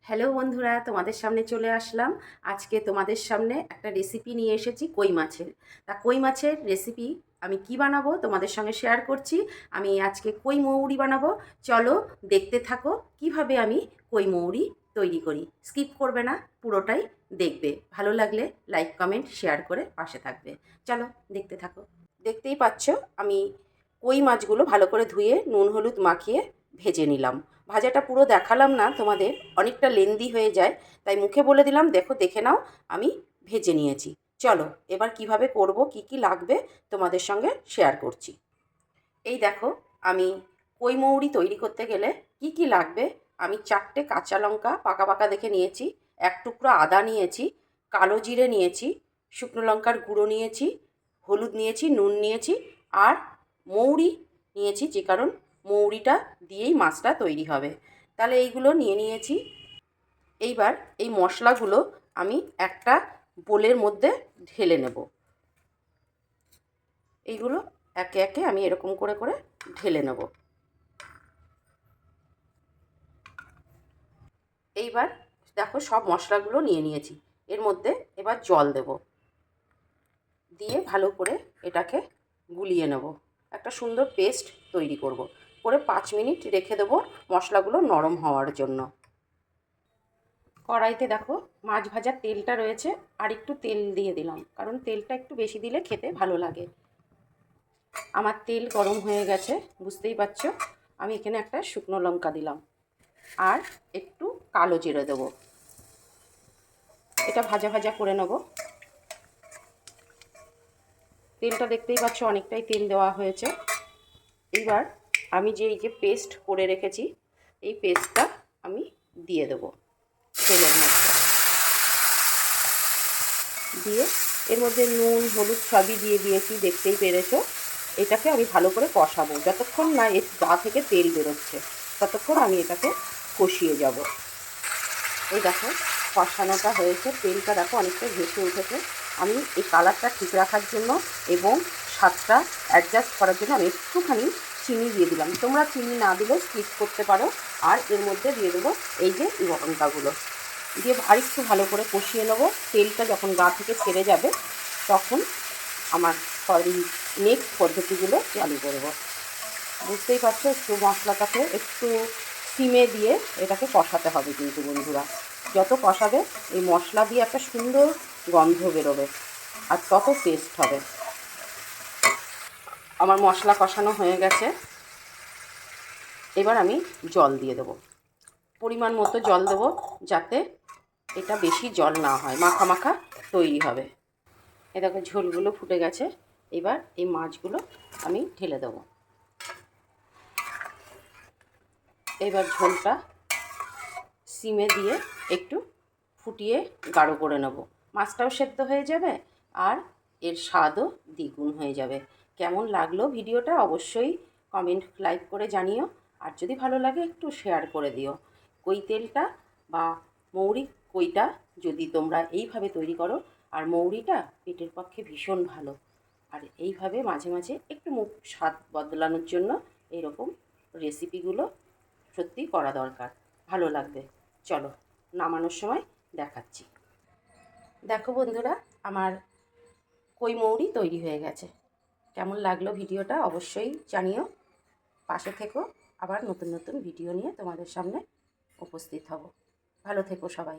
Hello বন্ধুরা, তোমাদের সামনে চলে আসলাম। আজকে তোমাদের সামনে একটা রেসিপি নিয়ে এসেছি কই মাছের। তা কই মাছের রেসিপি আমি কি বানাবো তোমাদের সঙ্গে শেয়ার করছি। আমি আজকে কই মৌরি বানাবো। চলো দেখতে থাকো কিভাবে আমি কই মৌরি তৈরি করি। স্কিপ করবে না, পুরোটাই দেখবে। ভালো লাগলে লাইক কমেন্ট শেয়ার করে পাশে থাকবে। চলো দেখতে থাকো। দেখতেই পাচ্ছ আমি কই মাছগুলো ভালো করে ধুয়ে নুন হলুদ মাখিয়ে ভেজে নিলাম। ভাজাটা পুরো দেখালাম না তোমাদের, অনেকটা লেন্দি হয়ে যায়, তাই মুখে বলে দিলাম দেখো দেখে নাও আমি ভেজে নিয়েছি। চলো এবার কিভাবে করব, কি কি লাগবে তোমাদের সঙ্গে শেয়ার করছি। এই দেখো আমি কই মৌরি তৈরি করতে গেলে কি কি লাগবে। আমি 4টে কাঁচা লঙ্কা পাকা পাকা দেখে নিয়েছি, এক টুকরো আদা নিয়েছি, কালো জিরে নিয়েছি, শুকনো লঙ্কার গুঁড়ো নিয়েছি, হলুদ নিয়েছি, নুন নিয়েছি, আর মৌরি নিয়েছি, যে কারণ মৌরিটা দিয়েই মাছটা তৈরি হবে। তাহলে এইগুলো নিয়ে নিয়েছি। এইবার এই মশলাগুলো আমি একটা বোলের মধ্যে ঢেলে নেব। এইগুলো একে একে আমি এরকম করে করে ঢেলে নেব। এইবার দেখো সব মশলাগুলো নিয়ে নিয়েছি। এর মধ্যে এবার জল দেব, দিয়ে ভালো করে এটাকে গুলিয়ে নেব। একটা সুন্দর পেস্ট তৈরি করব। করে 5 মিনিট রেখে দেবো মশলাগুলো নরম হওয়ার জন্য। কড়াইতে দেখো মাছ ভাজার তেলটা রয়েছে, আর একটু তেল দিয়ে দিলাম, কারণ তেলটা একটু বেশি দিলে খেতে ভালো লাগে। আমার তেল গরম হয়ে গেছে, বুঝতেই পারছো। আমি এখানে একটা শুকনো লঙ্কা দিলাম আর একটু কালো জিরে দেবো। এটা ভাজা ভাজা করে নেব। তেলটা দেখতেই পাচ্ছ অনেকটাই তেল দেওয়া হয়েছে। এইবার আমি যে এই যে পেস্ট করে রেখেছি, এই পেস্টটা আমি দিয়ে দেব তেলের মধ্যে। দিয়ে এর মধ্যে নুন হলুদ সবই দিয়ে দিয়েছি, দেখতেই পেরেছো। এটাকে আমি ভালো করে কষাবো, যতক্ষণ না এর গা থেকে তেল বেরোচ্ছে ততক্ষণ আমি এটাকে কষিয়ে যাব। এই দেখো কষানোটা হয়েছে, তেলটা দেখো অনেকটা ভেসে উঠেছে। আমি এই কালারটা ঠিক রাখার জন্য এবং স্বাদটা অ্যাডজাস্ট করার জন্য আমি একটুখানি চিনি দিয়ে দিলাম। তোমরা চিনি না দিলে স্কিপ করতে পারো। আর এর মধ্যে দিয়ে দেবো এই যে লঙ্কাগুলো দিয়ে আরেকটু ভালো করে কষিয়ে নেবো। তেলটা যখন গা থেকে ছেড়ে যাবে তখন আমার নেক্সট পদ্ধতিগুলো চালু করব। বুঝতেই পারছো, একটু মশলাটাকে একটু সিমে দিয়ে এটাকে কষাতে হবে কিন্তু বন্ধুরা। যত কষাবে এই মশলা দিয়ে একটা সুন্দর গন্ধ বেরোবে আর তত টেস্ট হবে। আমার মশলা কষানো হয়ে গেছে। এবার আমি জল দিয়ে দেবো, পরিমাণ মতো জল দেবো, যাতে এটা বেশি জল না হয়, মাখা মাখা তৈরি হবে। এ দেখো ঝোলগুলো ফুটে গেছে। এবার এই মাছগুলো আমি ঢেলে দেবো। এবার ঝোলটা সিমে দিয়ে একটু ফুটিয়ে গাঢ় করে নেব। মাছটাও সেদ্ধ হয়ে যাবে আর এর স্বাদও দ্বিগুণ হয়ে যাবে। কেমন লাগলো ভিডিওটা অবশ্যই কমেন্ট লাইক করে জানিও। আর যদি ভালো লাগে একটু শেয়ার করে দিও। কই তেলটা বা মৌরি কইটা যদি তোমরা এইভাবে তৈরি করো, আর মৌরিটা পেটের পক্ষে ভীষণ ভালো। আর এইভাবে মাঝে মাঝে একটু মুখ স্বাদ বদলানোর জন্য এইরকম রেসিপিগুলো সত্যি করা দরকার, ভালো লাগবে। চলো নামানোর সময় দেখাচ্ছি। দেখো বন্ধুরা আমার কই মৌরি তৈরি হয়ে গেছে। কেমন লাগলো ভিডিওটা অবশ্যই জানিও। পাশে থেকো, আবার নতুন নতুন ভিডিও নিয়ে তোমাদের সামনে উপস্থিত হব। ভালো থেকো সবাই।